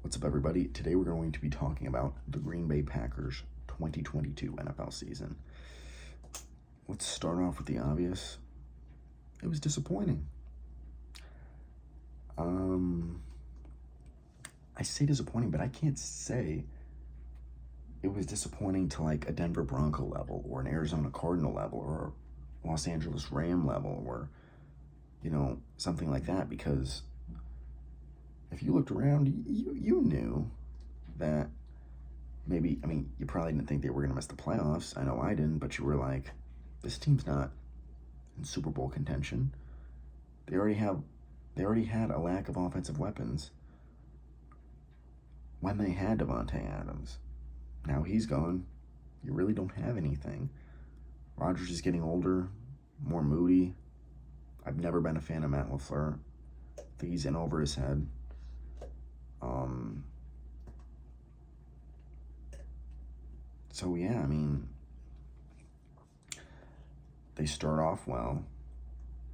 What's up, everybody? Today we're going to be talking about the Green Bay Packers 2022 NFL season. Let's start off with the obvious. It was disappointing. I say disappointing, but I can't say it was disappointing to like a Denver Bronco level or an Arizona Cardinal level or a Los Angeles Ram level or, something like that, because if you looked around, you knew that maybe, you probably didn't think they were going to miss the playoffs. I know I didn't, but you were like, this team's not in Super Bowl contention. They already had a lack of offensive weapons when they had Devontae Adams. Now he's gone. You really don't have anything. Rodgers is getting older, more moody. I've never been a fan of Matt Lafleur. I think he's in over his head. So yeah, they start off well,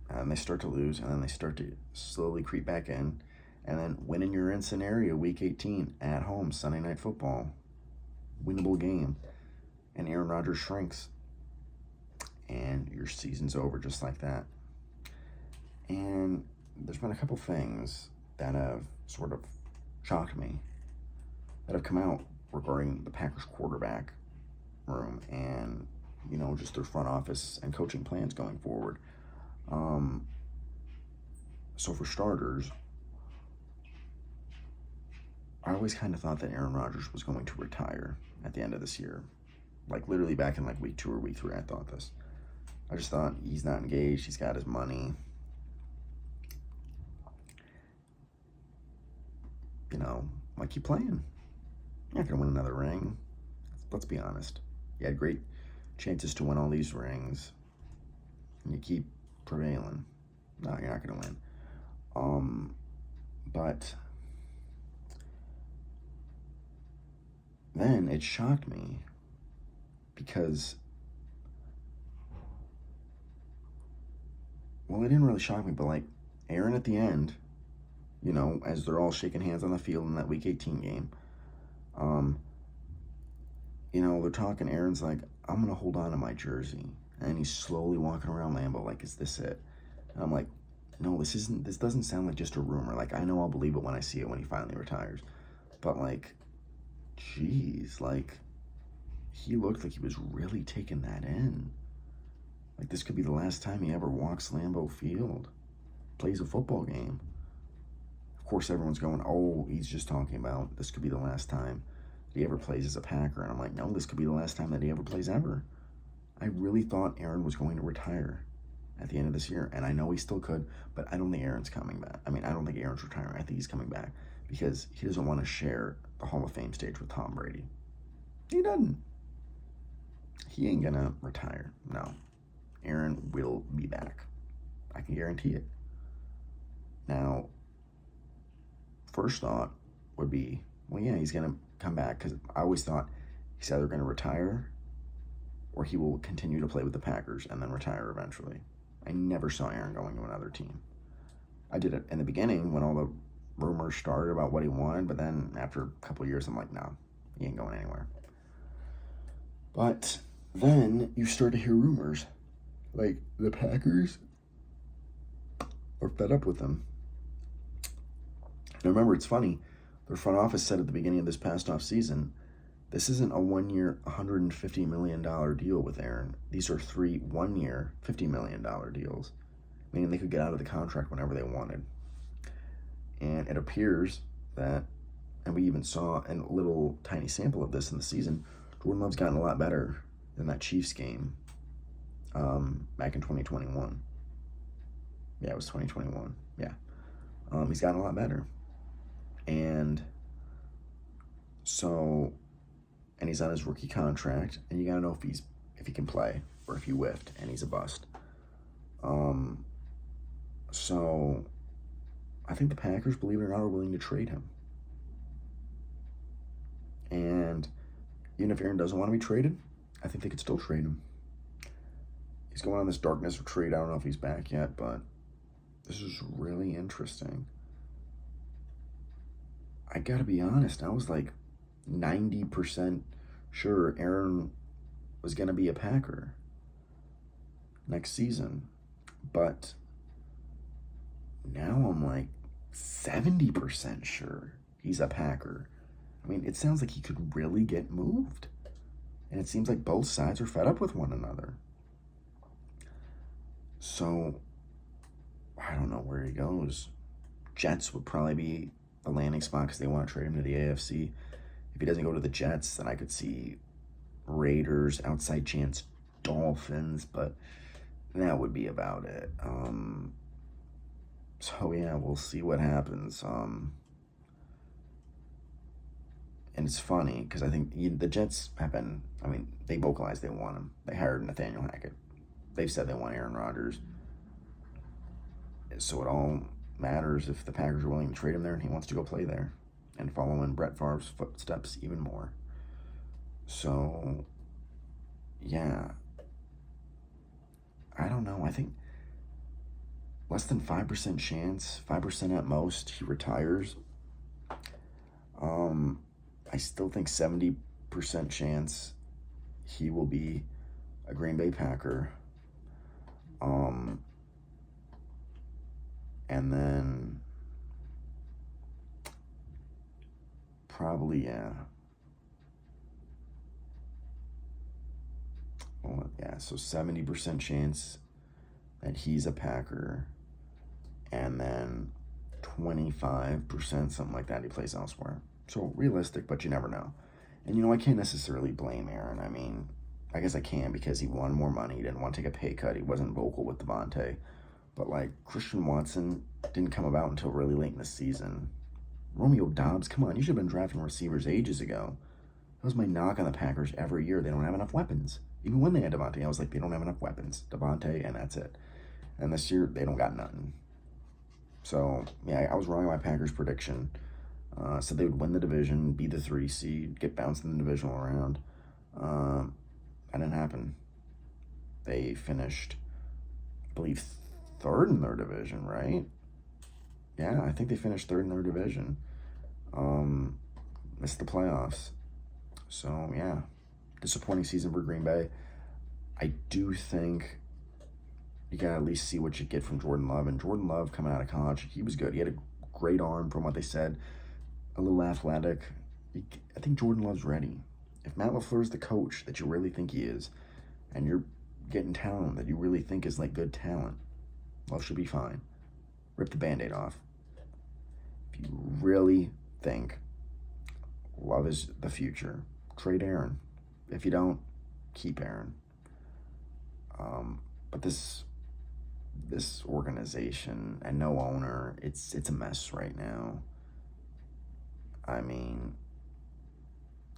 and they start to lose, and then they start to slowly creep back in, and then win in your in scenario, Week 18 at home, Sunday Night Football, winnable game, and Aaron Rodgers shrinks, and your season's over just like that. And there's been a couple things that have sort of shocked me that have come out regarding the Packers quarterback room and, just their front office and coaching plans going forward. So for starters, I always kind of thought that Aaron Rodgers was going to retire at the end of this year. Like literally back in like week 2 or week 3, I thought this. I just thought he's not engaged. He's got his money. Like, keep playing. You're not going to win another ring. Let's be honest. You had great chances to win all these rings, and you keep prevailing. No, you're not going to win. But then it shocked me because, well, it didn't really shock me, but like Aaron at the end, as they're all shaking hands on the field in that Week 18 game, they're talking. Aaron's like, I'm going to hold on to my jersey. And he's slowly walking around Lambeau like, is this it? And I'm like, no, this doesn't sound like just a rumor. Like, I know I'll believe it when I see it when he finally retires. But, like, geez, like, he looked like he was really taking that in. Like, this could be the last time he ever walks Lambeau Field, plays a football game. Of course, everyone's going, oh, he's just talking about this could be the last time he ever plays as a Packer. And I'm like, no, this could be the last time that he ever plays ever. I really thought Aaron was going to retire at the end of this year, and I know he still could, but I don't think Aaron's coming back. I don't think Aaron's retiring. I think he's coming back because he doesn't want to share the Hall of Fame stage with Tom Brady. He doesn't. He ain't gonna retire. No. Aaron will be back. I can guarantee it. Now, first thought would be, well, yeah, he's going to come back, because I always thought he's either going to retire or he will continue to play with the Packers and then retire eventually. I never saw Aaron going to another team. I did it in the beginning when all the rumors started about what he wanted, but then after a couple of years, I'm like, no, he ain't going anywhere. But then you start to hear rumors like the Packers are fed up with him. Now remember, it's funny, their front office said at the beginning of this past off season, this isn't a 1-year, $150 million deal with Aaron. These are 3 1-year, $50 million deals, meaning they could get out of the contract whenever they wanted. And it appears that, and we even saw a little tiny sample of this in the season, Jordan Love's gotten a lot better than that Chiefs game back in 2021. Yeah, it was 2021. Yeah. He's gotten a lot better. And so, and he's on his rookie contract, and you gotta know if he can play or if he whiffed and he's a bust. So I think the Packers, believe it or not, are willing to trade him. And even if Aaron doesn't want to be traded, I think they could still trade him. He's going on this darkness retreat. I don't know if he's back yet, but this is really interesting. I gotta be honest, I was like 90% sure Aaron was gonna be a Packer next season. But now I'm like 70% sure he's a Packer. I mean, it sounds like he could really get moved. And it seems like both sides are fed up with one another. So, I don't know where he goes. Jets would probably be a landing spot because they want to trade him to the AFC. If he doesn't go to the Jets, then I could see Raiders, outside chance Dolphins, but that would be about it. So yeah, we'll see what happens. And it's funny because I think the Jets have been, I mean, they vocalized they want him. They hired Nathaniel Hackett. They've said they want Aaron Rodgers. So it all matters if the Packers are willing to trade him there and he wants to go play there and follow in Brett Favre's footsteps even more. So, yeah. I don't know. I think less than 5% chance, 5% at most, he retires. I still think 70% chance he will be a Green Bay Packer. And then probably, yeah. Well, yeah, so 70% chance that he's a Packer. And then 25%, something like that, he plays elsewhere. So realistic, but you never know. And, I can't necessarily blame Aaron. I mean, I guess I can because he won more money. He didn't want to take a pay cut. He wasn't vocal with Devontae. But, Christian Watson didn't come about until really late in the season. Romeo Dobbs, come on, you should have been drafting receivers ages ago. That was my knock on the Packers every year. They don't have enough weapons. Even when they had Devontae, I was like, they don't have enough weapons. Devontae, and that's it. And this year, they don't got nothing. So, yeah, I was wrong on my Packers prediction. Said they would win the division, be the 3 seed, get bounced in the divisional round. That didn't happen. They finished, I believe, 3rd in their division, right? Yeah, I think they finished 3rd in their division. Missed the playoffs. So, yeah, disappointing season for Green Bay. I do think you got to at least see what you get from Jordan Love. And Jordan Love, coming out of college, he was good. He had a great arm from what they said. A little athletic. I think Jordan Love's ready. If Matt Lafleur is the coach that you really think he is, and you're getting talent that you really think is good talent, Love should be fine. Rip the Band-Aid off. If you really think Love is the future, trade Aaron. If you don't, keep Aaron. But this organization and no owner, it's a mess right now. I mean,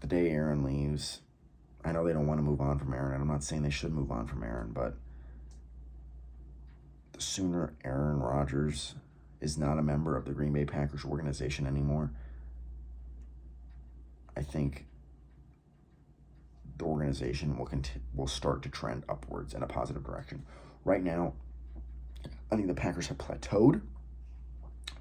the day Aaron leaves, I know they don't want to move on from Aaron, and I'm not saying they should move on from Aaron, but the sooner Aaron Rodgers is not a member of the Green Bay Packers organization anymore, I think the organization will start to trend upwards in a positive direction. Right now, I think the Packers have plateaued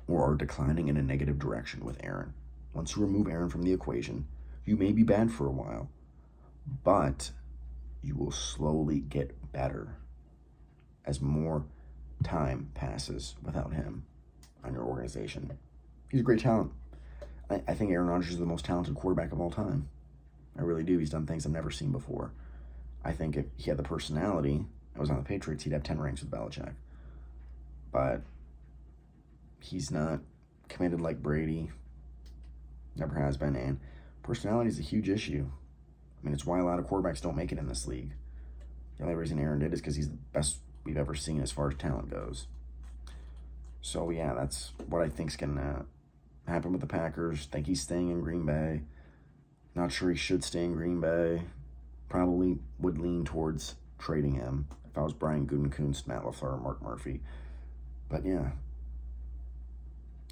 or are declining in a negative direction with Aaron. Once you remove Aaron from the equation, you may be bad for a while, but you will slowly get better as more time passes without him on your organization. He's a great talent. I think Aaron Rodgers is the most talented quarterback of all time. I really do. He's done things I've never seen before. I think if he had the personality and was on the Patriots, he'd have 10 rings with Belichick. But he's not committed like Brady. Never has been. And personality is a huge issue. I mean, it's why a lot of quarterbacks don't make it in this league. The only reason Aaron did is because he's the best we've ever seen as far as talent goes. So, yeah, that's what I think's going to happen with the Packers. Think he's staying in Green Bay. Not sure he should stay in Green Bay. Probably would lean towards trading him if I was Brian Gutekunst, Matt Lafleur, Mark Murphy. But, yeah,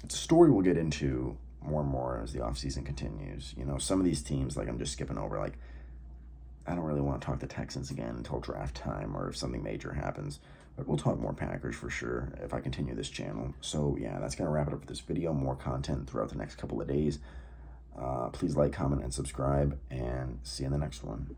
it's a story we'll get into more and more as the offseason continues. Some of these teams, I'm just skipping over, I don't really want to talk the Texans again until draft time or if something major happens. But we'll talk more Packers for sure if I continue this channel. So yeah, that's going to wrap it up for this video. More content throughout the next couple of days. Please like, comment, and subscribe, and see you in the next one.